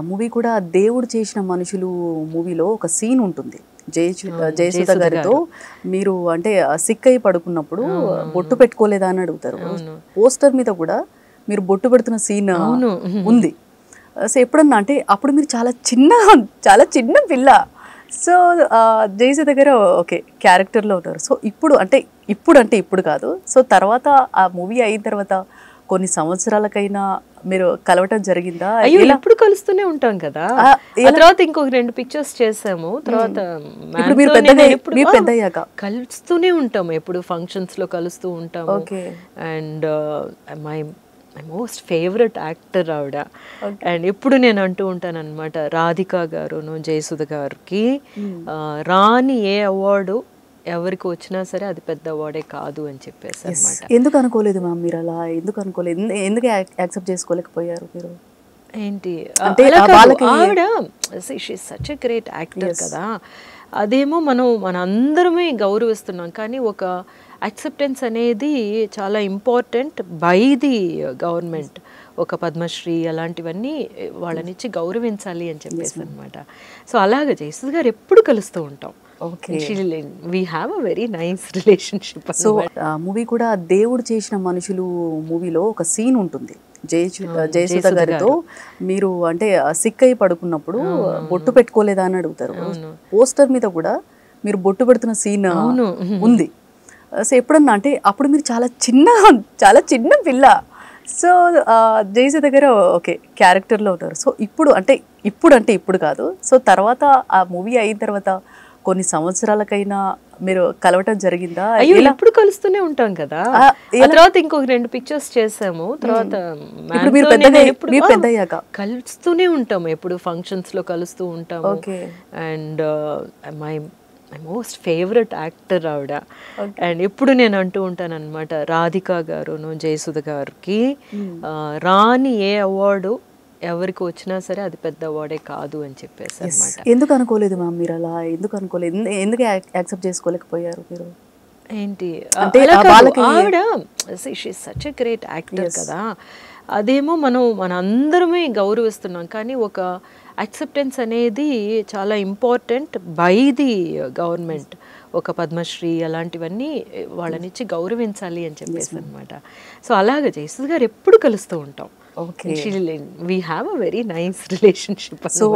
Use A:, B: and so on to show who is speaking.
A: Movie కూడా 'దేవుడు చేసిన మనుషులు' మూవీలో ఒక సీన్ ఉంటుంది. జయసుధ
B: జయసుధ
A: గారితో
B: గారు.
A: మీరు అంటే సిక్ అయి పడుకున్నప్పుడు బొట్టు పెట్టుకోలేదా అని అడుగుతారు. పోస్టర్ మీద కూడా మీరు బొట్టు పెడుతున్న సీన్
B: అవును.
A: ఉంది. సో ఎప్పుడన్నా అంటే అప్పుడు మీరు చాలా చిన్న పిల్ల. సో జయసుధ గారు ఓకే క్యారెక్టర్లో ఉన్నారు. సో ఇప్పుడు కాదు. సో తర్వాత ఆ మూవీ అయిన తర్వాత కొన్ని సంవత్సరాలకైనా మీరు కలవటం జరిగిందా?
B: అయ్యో ఎప్పుడు కలుస్తూనే ఉంటాం కదా. ఆ తర్వాత ఇంకొక 2 పిక్చర్స్ చేసాము. తర్వాత
A: ఇప్పుడు మీరు పెద్దయ్యాక
B: కలుస్తూనే ఉంటాము. ఎప్పుడు ఫంక్షన్స్ లో కలుస్తూ ఉంటాము.
A: Okay.
B: And my most favourite actor ఆవిడ. అండ్ ఎప్పుడు నేను అంటూ ఉంటాను అనమాట, రాధిక గారును జయసుధ గారికి రాని ఏ అవార్డు ఎవరికి వచ్చినా సరే అది పెద్ద అవార్డే కాదు అని చెప్పేసి అనమాట.
A: ఎందుకు అనుకోలేదు మ్యామ్ మీరు అలా? ఎందుకు అనుకోలేదు? ఎందుకు యాక్సెప్ట్ చేసుకోలేకపోయారు మీరు?
B: ఏంటి
A: అంటే
B: ఆవిడ సచ్ ఎ గ్రేట్ యాక్టర్ కదా. అదేమో మన అందరమే గౌరవిస్తున్నాం, కానీ ఒక యాక్సెప్టెన్స్ అనేది చాలా ఇంపార్టెంట్ బై ది గవర్నమెంట్. ఒక పద్మశ్రీ అలాంటివన్నీ వాళ్ళనిచ్చి గౌరవించాలి అని చెప్పేసి అనమాట. సో అలాగే జయసుధ గారు ఎప్పుడు కలుస్తూ ఉంటాం. We have a very nice relationship.
A: So movie కూడా 'దేవుడు చేసిన మనుషులు' మూవీలో ఒక సీన్ ఉంటుంది. జయసుధ గారితో మీరు అంటే సిక్ అయి పడుకున్నప్పుడు బొట్టు పెట్టుకోలేదా అని అడుగుతారు. పోస్టర్ మీద కూడా మీరు బొట్టు పెడుతున్న సీన్ ఉంది. సో ఎప్పుడన్నా అంటే అప్పుడు మీరు చాలా చిన్న పిల్ల. సో జయసుధ గారు ఓకే క్యారెక్టర్లో ఉన్నారు. సో ఇప్పుడు కాదు. సో తర్వాత ఆ మూవీ అయిన తర్వాత కొన్ని సంవత్సరాలకైనా మీరు కలవటం జరిగిందా?
B: అయ్యో ఎప్పుడు కలుస్తూనే ఉంటాం కదా. ఆ తర్వాత ఇంకొక 2 పిక్చర్స్ చేసాము. తర్వాత
A: మీరు పెద్దయ్యాక
B: కలుస్తూనే ఉంటాము. ఎప్పుడు ఫంక్షన్స్ లో కలుస్తూ ఉంటాము. And my most favourite actor ఆవిడ. అండ్ ఎప్పుడు నేను అంటూ ఉంటాను అనమాట, రాధిక గారును జయసుధ గారికి రాని ఏ అవార్డు ఎవరికి వచ్చినా సరే అది పెద్ద అవార్డే కాదు అని చెప్పేసి అనమాట.
A: ఎందుకు అనుకోలేదు మ్యామ్ మీరు అలా? ఎందుకు యాక్సెప్ట్ చేసుకోలేకపోయారు మీరు?
B: ఏంటి అంటే ఆవిడ సచ్ ఎ గ్రేట్ యాక్టర్ కదా. అదేమో మన అందరమే గౌరవిస్తున్నాం, కానీ ఒక యాక్సెప్టెన్స్ అనేది చాలా ఇంపార్టెంట్ బై ది గవర్నమెంట్. ఒక పద్మశ్రీ అలాంటివన్నీ వాళ్ళనిచ్చి గౌరవించాలి అని చెప్పేసి అనమాట. సో అలాగే జయసుధ గారు ఎప్పుడు కలుస్తూ ఉంటాం.
A: Okay.
B: We have a very nice relationship.
A: So